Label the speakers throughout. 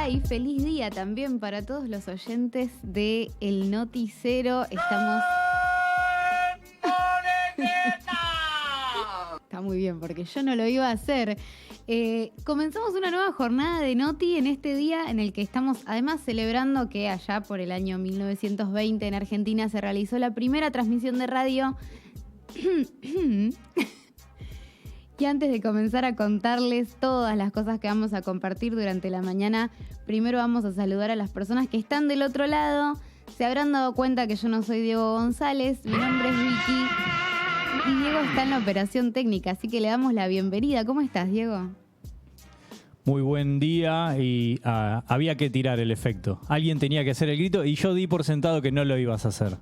Speaker 1: día y feliz día también para todos los oyentes de El Noticero. Estamos... Está muy bien, porque yo no lo iba a hacer. Comenzamos una nueva jornada de Noti en este día en el que estamos además celebrando que allá por el año 1920 en Argentina se realizó la primera transmisión de radio. Y antes de comenzar a contarles todas las cosas que vamos a compartir durante la mañana, primero vamos a saludar a las personas que están del otro lado. Se habrán dado cuenta que yo no soy Diego González, mi nombre es Vicky y Diego está en la operación técnica, así que le damos la bienvenida. ¿Cómo estás, Diego?
Speaker 2: Muy buen día y había que tirar el efecto. Alguien tenía que hacer el grito y yo di por sentado que no lo ibas a hacer.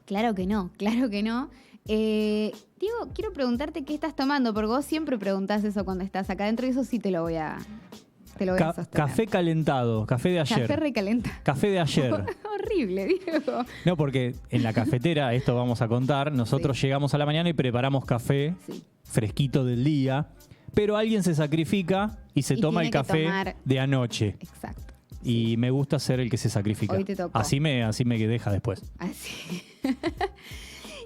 Speaker 1: Claro que no, claro que no. Diego, quiero preguntarte qué estás tomando, porque vos siempre preguntás eso cuando estás acá adentro y eso sí te lo voy a sostener.
Speaker 2: Café calentado, café de ayer.
Speaker 1: Café recalentado.
Speaker 2: Café de ayer.
Speaker 1: Horrible, Diego.
Speaker 2: No, porque en la cafetera, esto vamos a contar, nosotros llegamos a la mañana y preparamos café fresquito del día, pero alguien se sacrifica y se toma el café de anoche.
Speaker 1: Exacto.
Speaker 2: Y me gusta ser el que se sacrifica.
Speaker 1: Hoy te tocó.
Speaker 2: Así me deja después.
Speaker 1: Así.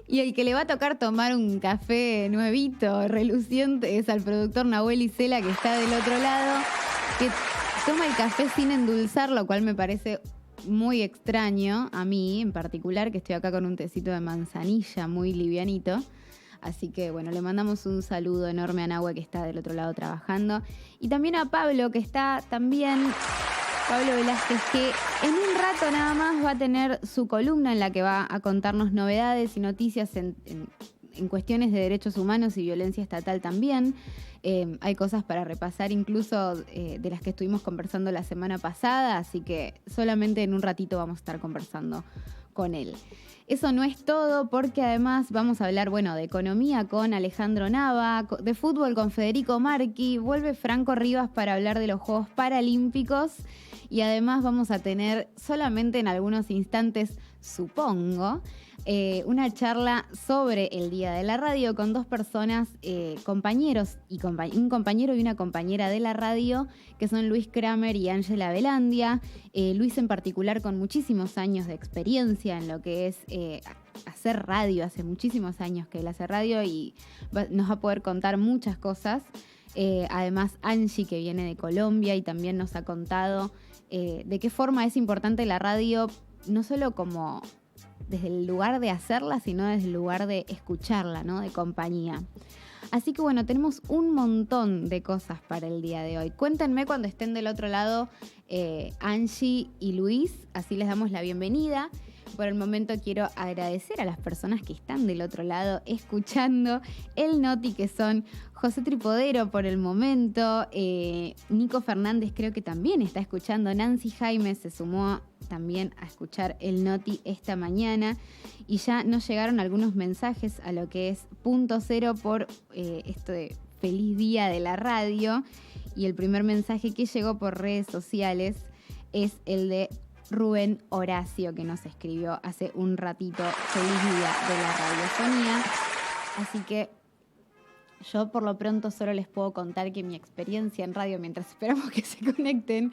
Speaker 1: Y el que le va a tocar tomar un café nuevito, reluciente, es al productor Nahuel Isela, que está del otro lado, que toma el café sin endulzar, lo cual me parece muy extraño a mí en particular, que estoy acá con un tecito de manzanilla muy livianito. Así que, bueno, le mandamos un saludo enorme a Nahue, que está del otro lado trabajando. Y también a Pablo, que está también... Pablo Velázquez, que en un rato nada más va a tener su columna en la que va a contarnos novedades y noticias en cuestiones de derechos humanos y violencia estatal también. Hay cosas para repasar incluso de las que estuvimos conversando la semana pasada, así que solamente en un ratito vamos a estar conversando con él. Eso no es todo, porque además vamos a hablar, de economía con Alejandro Nava, de fútbol con Federico Marchi, vuelve Franco Rivas para hablar de los Juegos Paralímpicos y además vamos a tener solamente en algunos instantes, supongo, una charla sobre el Día de la Radio con dos personas, compañeros, un compañero y una compañera de la radio, que son Luis Kramer y Ángela Velandia. Luis en particular con muchísimos años de experiencia en lo que es hacer radio, hace muchísimos años que él hace radio y nos va a poder contar muchas cosas. Además Angie, que viene de Colombia y también nos ha contado de qué forma es importante la radio, no solo como desde el lugar de hacerla, sino desde el lugar de escucharla, ¿no? De compañía. Así que tenemos un montón de cosas para el día de hoy. Cuéntenme cuando estén del otro lado Angie y Luis, así les damos la bienvenida. Por el momento quiero agradecer a las personas que están del otro lado escuchando el Noti, que son José Tripodero por el momento, Nico Fernández creo que también está escuchando, Nancy Jaime se sumó también a escuchar el Noti esta mañana y ya nos llegaron algunos mensajes a lo que es Punto Cero por esto de feliz día de la radio, y el primer mensaje que llegó por redes sociales es el de Rubén Horacio, que nos escribió hace un ratito: feliz día de la radiofonía. Así que yo por lo pronto solo les puedo contar que mi experiencia en radio, mientras esperamos que se conecten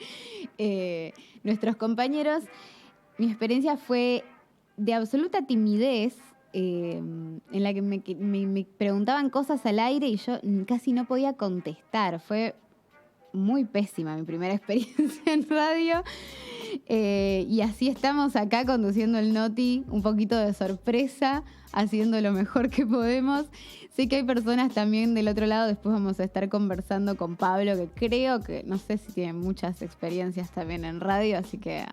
Speaker 1: nuestros compañeros, mi experiencia fue de absoluta timidez, en la que me preguntaban cosas al aire y yo casi no podía contestar. Fue muy pésima mi primera experiencia en radio. Y así estamos acá conduciendo el Noti, un poquito de sorpresa, haciendo lo mejor que podemos. Sé que hay personas también del otro lado, después vamos a estar conversando con Pablo, que creo que, no sé si tiene muchas experiencias también en radio, así que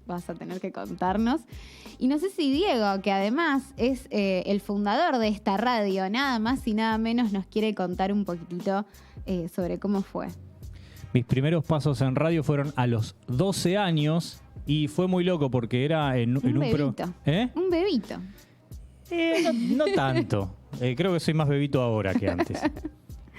Speaker 1: vas a tener que contarnos. Y no sé si Diego, que además es el fundador de esta radio, nada más y nada menos, nos quiere contar un poquitito sobre cómo fue.
Speaker 2: Mis primeros pasos en radio fueron a los 12 años y fue muy loco porque era en un
Speaker 1: bebito. Un bebito.
Speaker 2: No tanto. Creo que soy más bebito ahora que antes.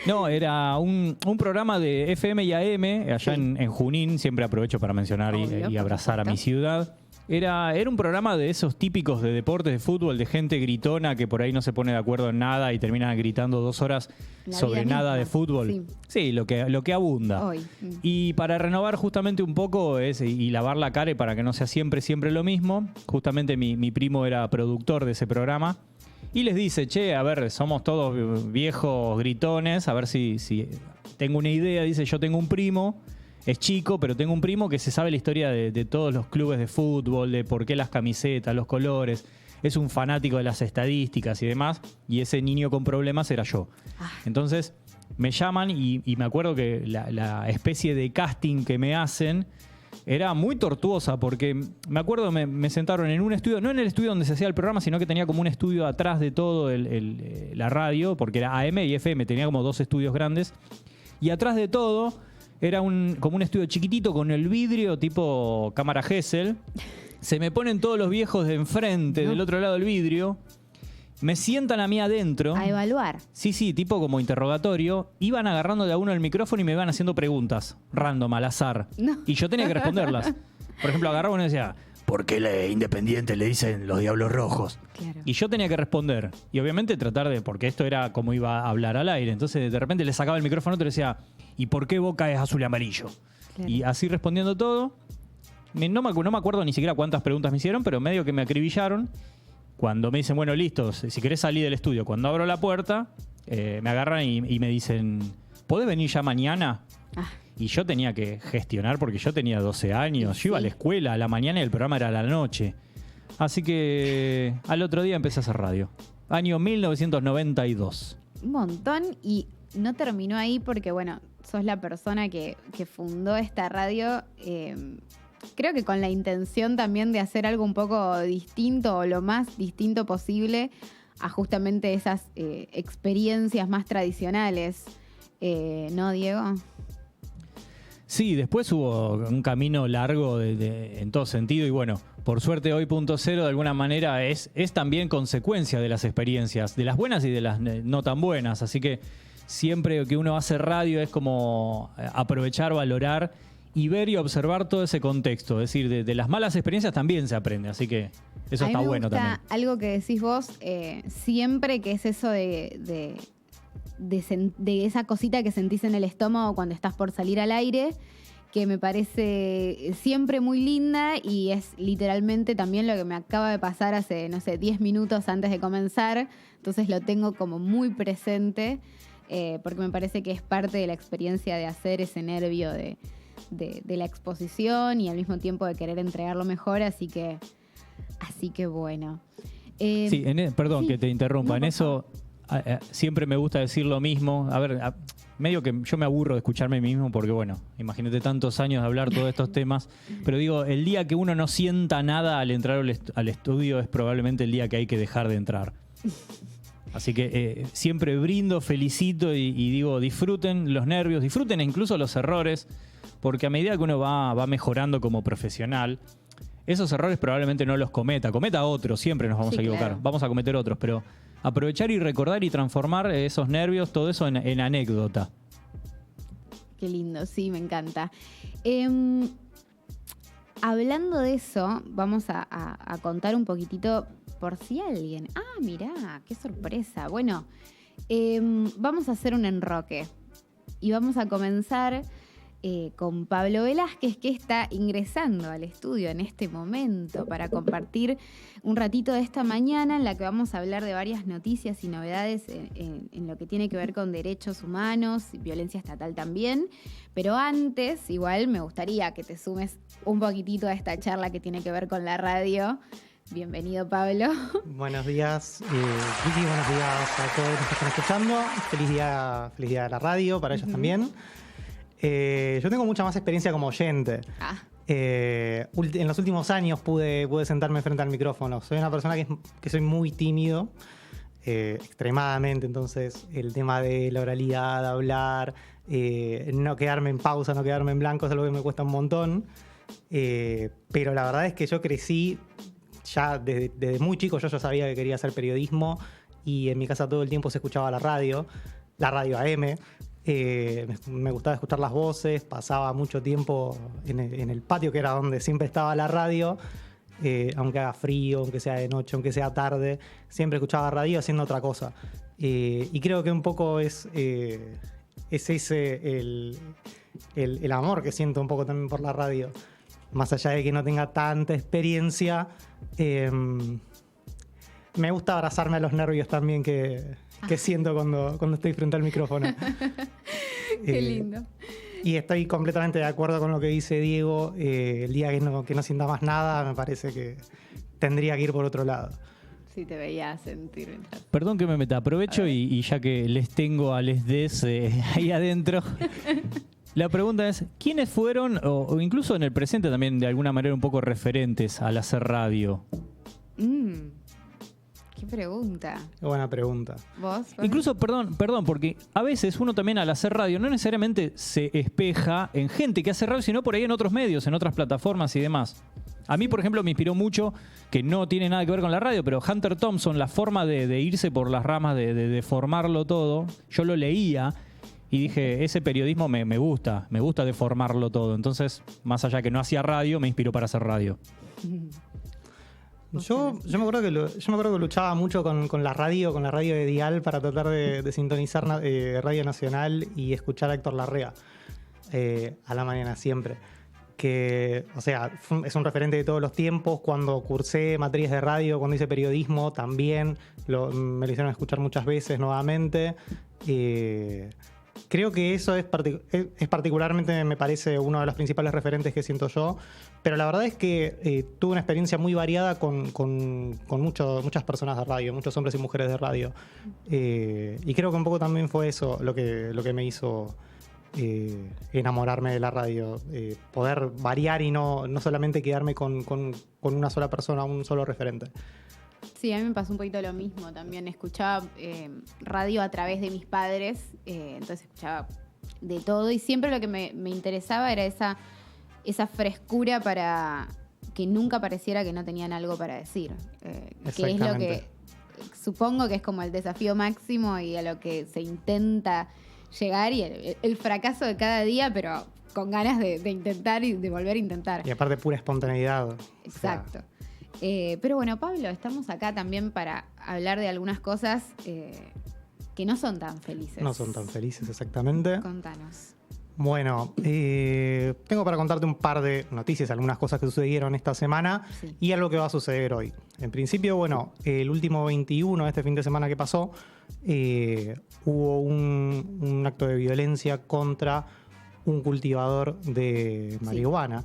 Speaker 2: No, era un programa de FM y AM allá en Junín. Siempre aprovecho para mencionar y abrazar a mi ciudad. Era un programa de esos típicos de deportes, de fútbol, de gente gritona que por ahí no se pone de acuerdo en nada y terminan gritando 2 horas sobre nada de fútbol. Sí, lo que abunda. Hoy. Y para renovar justamente un poco y lavar la cara y para que no sea siempre lo mismo, justamente mi primo era productor de ese programa y les dice, che, a ver, somos todos viejos gritones, a ver si tengo una idea. Dice, yo tengo un primo. Es chico, pero tengo un primo que se sabe la historia de todos los clubes de fútbol, de por qué las camisetas, los colores. Es un fanático de las estadísticas y demás. Y ese niño con problemas era yo. Entonces me llaman y me acuerdo que la especie de casting que me hacen era muy tortuosa porque me acuerdo me sentaron en un estudio, no en el estudio donde se hacía el programa, sino que tenía como un estudio atrás de todo la radio, porque era AM y FM, tenía como 2 estudios grandes. Y atrás de todo... Era como un estudio chiquitito con el vidrio tipo cámara Gesell. Se me ponen todos los viejos de enfrente, del otro lado del vidrio. Me sientan a mí adentro.
Speaker 1: A evaluar.
Speaker 2: Sí, tipo como interrogatorio. Iban agarrando de a uno el micrófono y me iban haciendo preguntas. Random, al azar. No. Y yo tenía que responderlas. Por ejemplo, agarraba uno y decía... ¿Por qué Independiente le dicen los Diablos Rojos? Claro. Y yo tenía que responder. Y obviamente tratar de... Porque esto era como iba a hablar al aire. Entonces de repente le sacaba el micrófono a otro y decía... ¿Y por qué Boca es azul y amarillo? Claro. Y así respondiendo todo. No me acuerdo ni siquiera cuántas preguntas me hicieron, pero medio que me acribillaron. Cuando me dicen, bueno, listo, si querés salir del estudio. Cuando abro la puerta, me agarran y me dicen... ¿Podés venir ya mañana? Y yo tenía que gestionar porque yo tenía 12 años. Sí. Yo iba a la escuela a la mañana y el programa era a la noche. Así que al otro día empecé a hacer radio. Año 1992.
Speaker 1: Un montón y no terminó ahí porque, bueno, sos la persona que fundó esta radio. Creo que con la intención también de hacer algo un poco distinto o lo más distinto posible a justamente esas experiencias más tradicionales. ¿No, Diego?
Speaker 2: Sí, después hubo un camino largo en todo sentido y bueno, por suerte hoy Punto Cero de alguna manera es también consecuencia de las experiencias, de las buenas y de las no tan buenas, así que siempre que uno hace radio es como aprovechar, valorar y ver y observar todo ese contexto, es decir, de las malas experiencias también se aprende, así que eso está bueno también.
Speaker 1: Algo que decís vos siempre, que es eso de esa cosita que sentís en el estómago cuando estás por salir al aire, que me parece siempre muy linda y es literalmente también lo que me acaba de pasar hace, 10 minutos antes de comenzar. Entonces lo tengo como muy presente porque me parece que es parte de la experiencia de hacer ese nervio de la exposición y al mismo tiempo de querer entregarlo mejor. Así que bueno.
Speaker 2: Sí, perdón que te interrumpa. En eso... siempre me gusta decir lo mismo. A ver, medio que yo me aburro de escucharme a mí mismo porque, bueno, imagínate tantos años de hablar todos estos temas. Pero digo, el día que uno no sienta nada al entrar al estudio es probablemente el día que hay que dejar de entrar. Así que siempre brindo, felicito y digo, disfruten los nervios, disfruten incluso los errores, porque a medida que uno va mejorando como profesional, esos errores probablemente no los cometa otros, siempre nos vamos a equivocar, claro. Vamos a cometer otros, pero... aprovechar y recordar y transformar esos nervios, todo eso en anécdota.
Speaker 1: Qué lindo, sí, me encanta. Hablando de eso, vamos a contar un poquitito por si alguien... mirá, qué sorpresa. Bueno, vamos a hacer un enroque y vamos a comenzar... con Pablo Velázquez, que está ingresando al estudio en este momento para compartir un ratito de esta mañana en la que vamos a hablar de varias noticias y novedades en lo que tiene que ver con derechos humanos y violencia estatal también. Pero antes, igual me gustaría que te sumes un poquitito a esta charla que tiene que ver con la radio. Bienvenido, Pablo.
Speaker 3: Buenos días, Vicky, buenos días a todos los que están escuchando. Feliz día de la radio, para ellos también. Yo tengo mucha más experiencia como oyente. En los últimos años pude sentarme frente al micrófono. Soy una persona que soy muy tímido, extremadamente. Entonces, el tema de la oralidad, hablar, no quedarme en pausa, no quedarme en blanco es algo que me cuesta un montón. Pero la verdad es que yo crecí, ya desde muy chico yo sabía que quería hacer periodismo y en mi casa todo el tiempo se escuchaba la radio AM. Me gustaba escuchar las voces, pasaba mucho tiempo en el patio, que era donde siempre estaba la radio, aunque haga frío, aunque sea de noche, aunque sea tarde, siempre escuchaba radio haciendo otra cosa. Y creo que un poco es ese el amor que siento un poco también por la radio. Más allá de que no tenga tanta experiencia, me gusta abrazarme a los nervios también que siento cuando estoy frente al micrófono.
Speaker 1: Qué lindo.
Speaker 3: Y estoy completamente de acuerdo con lo que dice Diego. El día que no sienta más nada, me parece que tendría que ir por otro lado.
Speaker 1: Sí, te veía sentir.
Speaker 2: Perdón que me meta, aprovecho y ya que les tengo a les des ahí adentro, la pregunta es, ¿quiénes fueron, o incluso en el presente también de alguna manera un poco referentes al hacer radio?
Speaker 1: Qué pregunta.
Speaker 3: Qué buena pregunta.
Speaker 1: ¿Vos?
Speaker 2: Incluso, perdón, porque a veces uno también al hacer radio no necesariamente se espeja en gente que hace radio, sino por ahí en otros medios, en otras plataformas y demás. A mí, por ejemplo, me inspiró mucho, que no tiene nada que ver con la radio, pero Hunter Thompson, la forma de irse por las ramas, de formarlo todo, yo lo leía y dije, ese periodismo me gusta deformarlo todo. Entonces, más allá que no hacía radio, me inspiró para hacer radio.
Speaker 3: Yo me acuerdo que luchaba mucho con la radio de Dial para tratar de sintonizar Radio Nacional y escuchar a Héctor Larrea a la mañana siempre. Que, o sea, es un referente de todos los tiempos. Cuando cursé materias de radio, cuando hice periodismo, también me lo hicieron escuchar muchas veces nuevamente. Creo que eso es particularmente, me parece, uno de los principales referentes que siento yo. Pero la verdad es que tuve una experiencia muy variada con muchas personas de radio, muchos hombres y mujeres de radio. Y creo que un poco también fue eso lo que me hizo enamorarme de la radio. Poder variar y no solamente quedarme con una sola persona, un solo referente.
Speaker 1: Sí, a mí me pasó un poquito lo mismo también. Escuchaba radio a través de mis padres, entonces escuchaba de todo y siempre lo que me interesaba era esa frescura para que nunca pareciera que no tenían algo para decir. Que es lo que supongo que es como el desafío máximo y a lo que se intenta llegar y el fracaso de cada día, pero con ganas de intentar y de volver a intentar.
Speaker 3: Y aparte pura espontaneidad.
Speaker 1: Exacto. Pero bueno, Pablo, estamos acá también para hablar de algunas cosas que no son tan felices.
Speaker 3: No son tan felices, exactamente.
Speaker 1: Contanos.
Speaker 3: Bueno, tengo para contarte un par de noticias, algunas cosas que sucedieron esta semana y algo que va a suceder hoy. En principio, bueno, el último 21, este fin de semana que pasó, hubo un acto de violencia contra un cultivador de marihuana,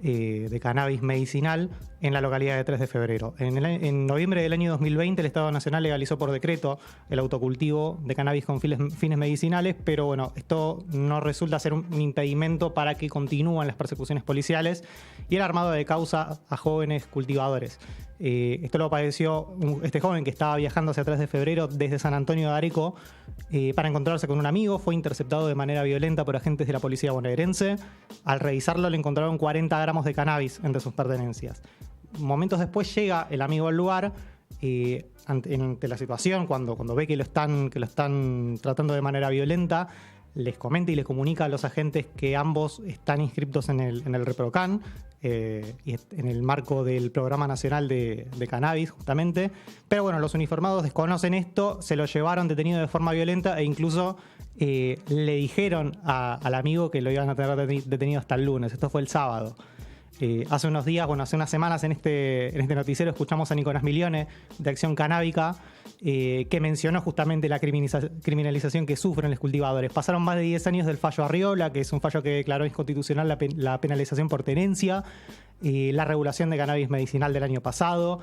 Speaker 3: de cannabis medicinal, en la localidad de 3 de febrero. En noviembre del año 2020, el Estado Nacional legalizó por decreto el autocultivo de cannabis con fines medicinales, pero bueno, esto no resulta ser un impedimento para que continúen las persecuciones policiales y el armado de causa a jóvenes cultivadores. Esto lo padeció este joven que estaba viajando hacia 3 de febrero desde San Antonio de Areco para encontrarse con un amigo. Fue interceptado de manera violenta por agentes de la policía bonaerense. Al revisarlo le encontraron 40 gramos de cannabis entre sus pertenencias. Momentos después llega el amigo al lugar ante la situación, cuando ve que lo están tratando de manera violenta, les comenta y les comunica a los agentes que ambos están inscriptos en el ReproCan, y en el marco del Programa Nacional de Cannabis, justamente. Pero bueno, los uniformados desconocen esto, se lo llevaron detenido de forma violenta e incluso le dijeron al amigo que lo iban a tener detenido hasta el lunes. Esto fue el sábado. Hace unos días, hace unas semanas en este noticiero escuchamos a Nicolás Milione de Acción Canábica, que mencionó justamente la criminalización que sufren los cultivadores. Pasaron más de 10 años del fallo Arriola, que es un fallo que declaró inconstitucional la penalización por tenencia, la regulación de cannabis medicinal del año pasado,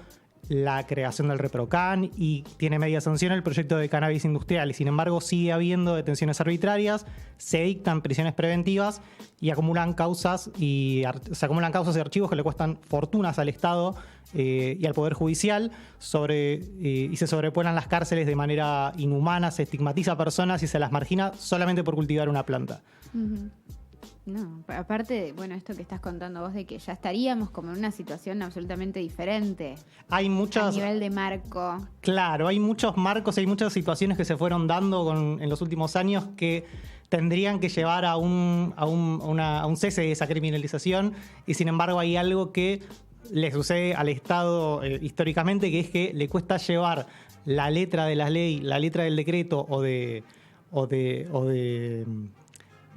Speaker 3: la creación del ReproCan y tiene media sanción el proyecto de cannabis industrial. Y sin embargo sigue habiendo detenciones arbitrarias, se dictan prisiones preventivas y se acumulan causas y archivos que le cuestan fortunas al Estado y al Poder Judicial y se sobrepueblan las cárceles de manera inhumana, se estigmatiza a personas y se las margina solamente por cultivar una planta.
Speaker 1: Uh-huh. No, aparte, bueno, esto que estás contando vos de que ya estaríamos como en una situación absolutamente diferente.
Speaker 3: Hay muchas...
Speaker 1: A nivel de marco.
Speaker 3: Claro, hay muchos marcos, hay muchas situaciones que se fueron dando en los últimos años que tendrían que llevar a un cese de esa criminalización y sin embargo hay algo que le sucede al Estado históricamente, que es que le cuesta llevar la letra de la ley, la letra del decreto o de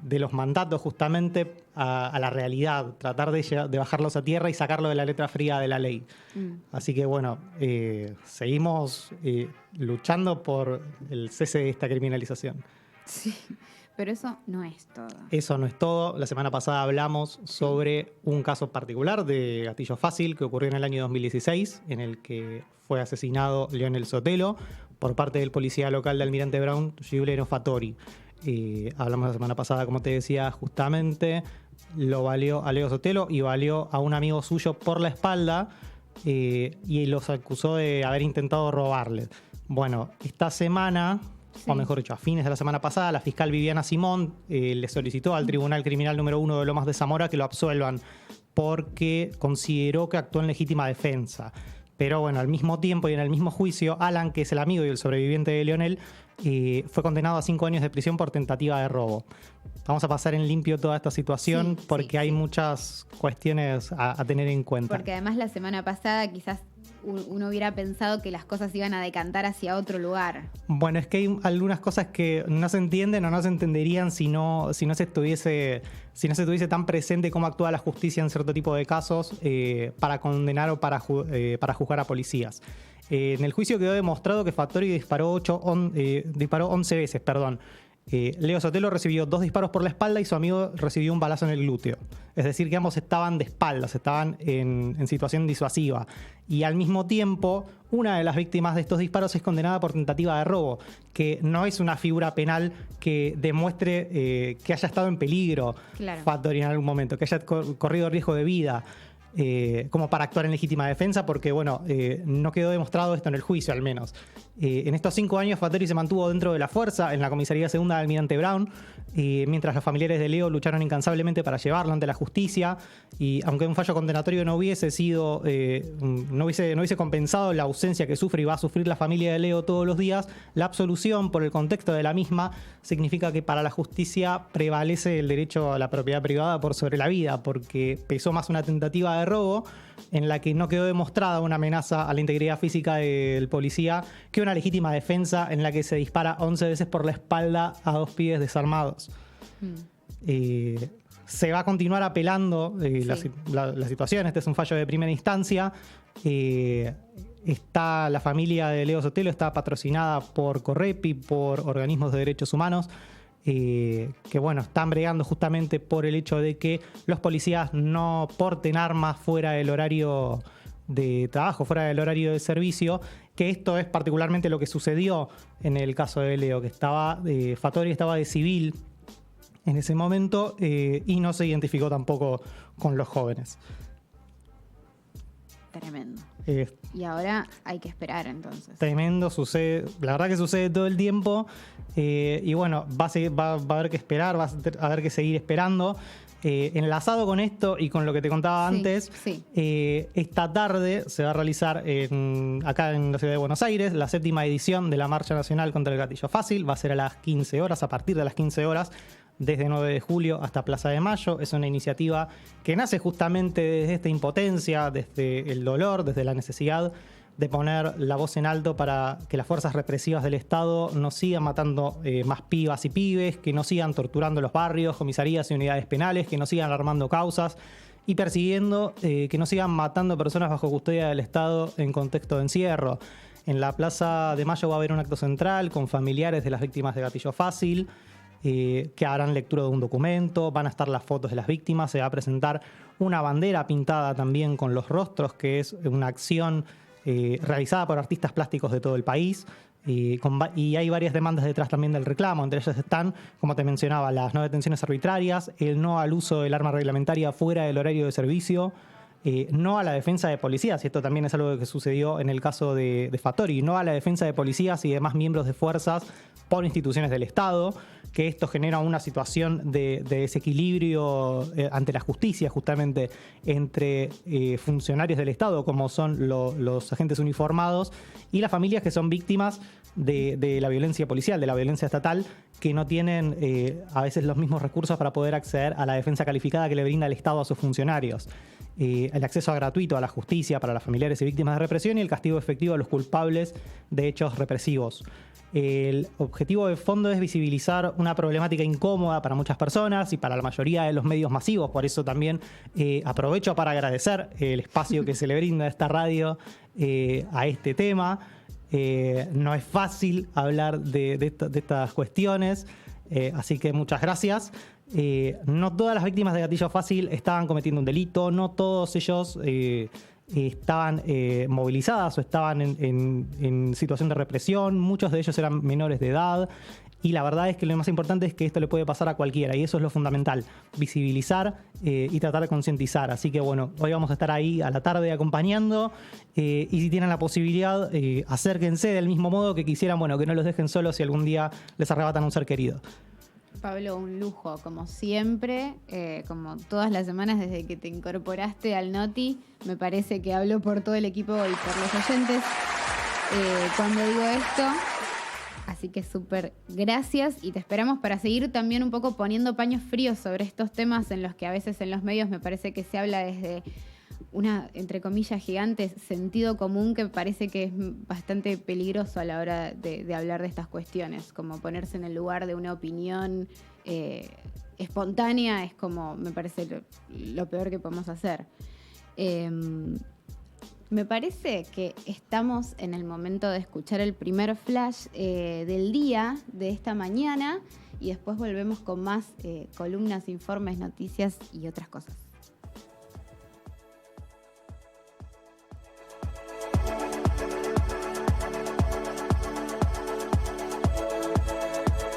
Speaker 3: los mandatos justamente a la realidad, tratar de bajarlos a tierra y sacarlo de la letra fría de la ley. Así que bueno, seguimos luchando por el cese de esta criminalización.
Speaker 1: Sí, pero eso no es todo.
Speaker 3: Eso no es todo. La semana pasada hablamos sobre un caso particular de gatillo fácil que ocurrió en el año 2016, en el que fue asesinado Leonel Sotelo por parte del policía local de Almirante Brown, Giuliano Fattori. Hablamos la semana pasada, como te decía, justamente lo valió a Leo Sotelo y valió a un amigo suyo por la espalda y los acusó de haber intentado robarle. Bueno, esta semana, o mejor dicho, a fines de la semana pasada, la fiscal Viviana Simón le solicitó al Tribunal Criminal número 1 de Lomas de Zamora que lo absuelvan porque consideró que actuó en legítima defensa. Pero bueno, al mismo tiempo y en el mismo juicio, Alan, que es el amigo y el sobreviviente de Leonel, fue condenado a 5 años de prisión por tentativa de robo. Vamos a pasar en limpio toda esta situación porque hay muchas cuestiones a tener en cuenta.
Speaker 1: Porque además la semana pasada quizás uno hubiera pensado que las cosas iban a decantar hacia otro lugar.
Speaker 3: Bueno, es que hay algunas cosas que no se entienden o no se entenderían si no se tuviese tan presente cómo actúa la justicia en cierto tipo de casos para condenar o para juzgar a policías. En el juicio quedó demostrado que Fattori disparó 11 veces. Leo Sotelo recibió 2 disparos por la espalda y su amigo recibió un balazo en el glúteo. Es decir, que ambos estaban de espaldas, estaban en situación disuasiva. Y al mismo tiempo, una de las víctimas de estos disparos es condenada por tentativa de robo, que no es una figura penal que demuestre que haya estado en peligro Fattori en algún momento, que haya corrido riesgo de vida. Como para actuar en legítima defensa, porque bueno, no quedó demostrado esto en el juicio al menos. En estos 5 años Fattori se mantuvo dentro de la fuerza en la comisaría segunda de Almirante Brown, mientras los familiares de Leo lucharon incansablemente para llevarlo ante la justicia, y aunque un fallo condenatorio no hubiese compensado la ausencia que sufre y va a sufrir la familia de Leo todos los días, la absolución por el contexto de la misma significa que para la justicia prevalece el derecho a la propiedad privada por sobre la vida, porque pesó más una tentativa de robo en la que no quedó demostrada una amenaza a la integridad física del policía que una legítima defensa en la que se dispara 11 veces por la espalda a 2 pibes desarmados. Se va a continuar apelando la situación. Este es un fallo de primera instancia. La familia de Leo Sotelo está patrocinada por Correpi, por organismos de derechos humanos, que bueno, están bregando justamente por el hecho de que los policías no porten armas fuera del horario de trabajo, fuera del horario de servicio, que esto es particularmente lo que sucedió en el caso de Leo, que Fattori estaba de civil en ese momento y no se identificó tampoco con los jóvenes.
Speaker 1: Tremendo. Y ahora hay que esperar entonces.
Speaker 3: Tremendo, sucede, la verdad que sucede todo el tiempo y bueno, va a haber que esperar, va a haber que seguir esperando. Enlazado con esto y con lo que te contaba antes, esta tarde se va a realizar acá en la ciudad de Buenos Aires la 7ª edición de la Marcha Nacional contra el Gatillo Fácil. Va a ser a las 15 horas, a partir de las 15 horas, desde 9 de julio hasta Plaza de Mayo. Es una iniciativa que nace justamente desde esta impotencia, desde el dolor, desde la necesidad de poner la voz en alto para que las fuerzas represivas del Estado no sigan matando más pibas y pibes, que no sigan torturando los barrios, comisarías y unidades penales, que no sigan armando causas y persiguiendo, que no sigan matando personas bajo custodia del Estado en contexto de encierro. En la Plaza de Mayo va a haber un acto central con familiares de las víctimas de Gatillo Fácil, que harán lectura de un documento, van a estar las fotos de las víctimas, se va a presentar una bandera pintada también con los rostros, que es una acción realizada por artistas plásticos de todo el país. Y hay varias demandas detrás también del reclamo. Entre ellas están, como te mencionaba, las no detenciones arbitrarias, el no al uso del arma reglamentaria fuera del horario de servicio, no a la defensa de policías, y esto también es algo que sucedió en el caso de Fattori, no a la defensa de policías y demás miembros de fuerzas por instituciones del Estado, que esto genera una situación de desequilibrio ante la justicia, justamente entre funcionarios del Estado, como son los agentes uniformados, y las familias que son víctimas de la violencia policial, de la violencia estatal, que no tienen a veces los mismos recursos para poder acceder a la defensa calificada que le brinda el Estado a sus funcionarios. el acceso gratuito a la justicia para las familiares y víctimas de represión y el castigo efectivo a los culpables de hechos represivos. El objetivo de fondo es visibilizar una problemática incómoda para muchas personas y para la mayoría de los medios masivos. Por eso también aprovecho para agradecer el espacio que se le brinda a esta radio a este tema. No es fácil hablar de estas cuestiones, así que muchas gracias. No todas las víctimas de gatillo fácil estaban cometiendo un delito, no todos ellos estaban movilizadas o estaban en situación de represión, muchos de ellos eran menores de edad y la verdad es que lo más importante es que esto le puede pasar a cualquiera y eso es lo fundamental, visibilizar y tratar de concientizar. Así que bueno, hoy vamos a estar ahí a la tarde acompañando y si tienen la posibilidad, acérquense del mismo modo que quisieran, bueno, que no los dejen solos si algún día les arrebatan a un ser querido.
Speaker 1: Pablo, un lujo, como siempre, como todas las semanas desde que te incorporaste al Noti, me parece que hablo por todo el equipo y por los oyentes cuando digo esto, así que súper gracias y te esperamos para seguir también un poco poniendo paños fríos sobre estos temas en los que a veces en los medios me parece que se habla desde una, entre comillas, gigante sentido común que parece que es bastante peligroso a la hora de hablar de estas cuestiones, como ponerse en el lugar de una opinión espontánea es como, me parece, lo peor que podemos hacer. Me parece que estamos en el momento de escuchar el primer flash del día de esta mañana y después volvemos con más columnas, informes, noticias y otras cosas.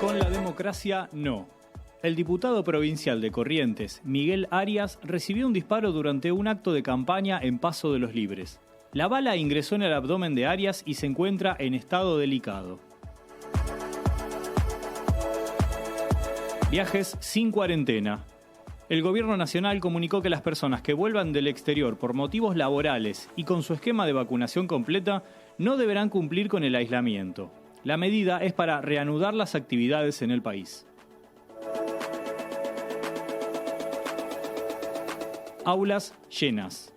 Speaker 2: Con la democracia, no. El diputado provincial de Corrientes, Miguel Arias, recibió un disparo durante un acto de campaña en Paso de los Libres. La bala ingresó en el abdomen de Arias y se encuentra en estado delicado. Viajes sin cuarentena. El gobierno nacional comunicó que las personas que vuelvan del exterior por motivos laborales y con su esquema de vacunación completa no deberán cumplir con el aislamiento. La medida es para reanudar las actividades en el país. Aulas llenas.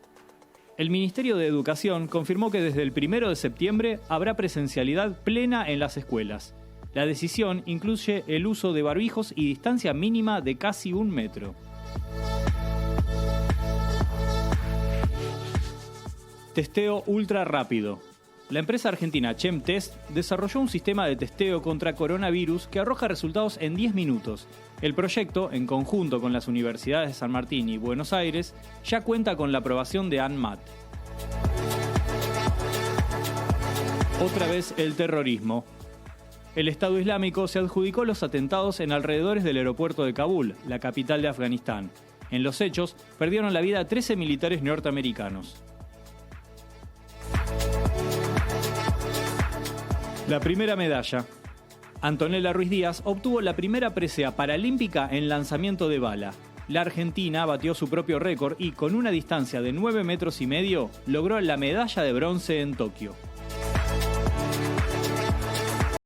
Speaker 2: El Ministerio de Educación confirmó que desde el 1 de septiembre habrá presencialidad plena en las escuelas. La decisión incluye el uso de barbijos y distancia mínima de casi 1 metro. Testeo ultra rápido. La empresa argentina ChemTest desarrolló un sistema de testeo contra coronavirus que arroja resultados en 10 minutos. El proyecto, en conjunto con las universidades de San Martín y Buenos Aires, ya cuenta con la aprobación de ANMAT. Otra vez el terrorismo. El Estado Islámico se adjudicó los atentados en alrededores del aeropuerto de Kabul, la capital de Afganistán. En los hechos, perdieron la vida 13 militares norteamericanos. La primera medalla. Antonella Ruiz Díaz obtuvo la primera presea paralímpica en lanzamiento de bala. La Argentina batió su propio récord y, con una distancia de 9,5 metros, logró la medalla de bronce en Tokio.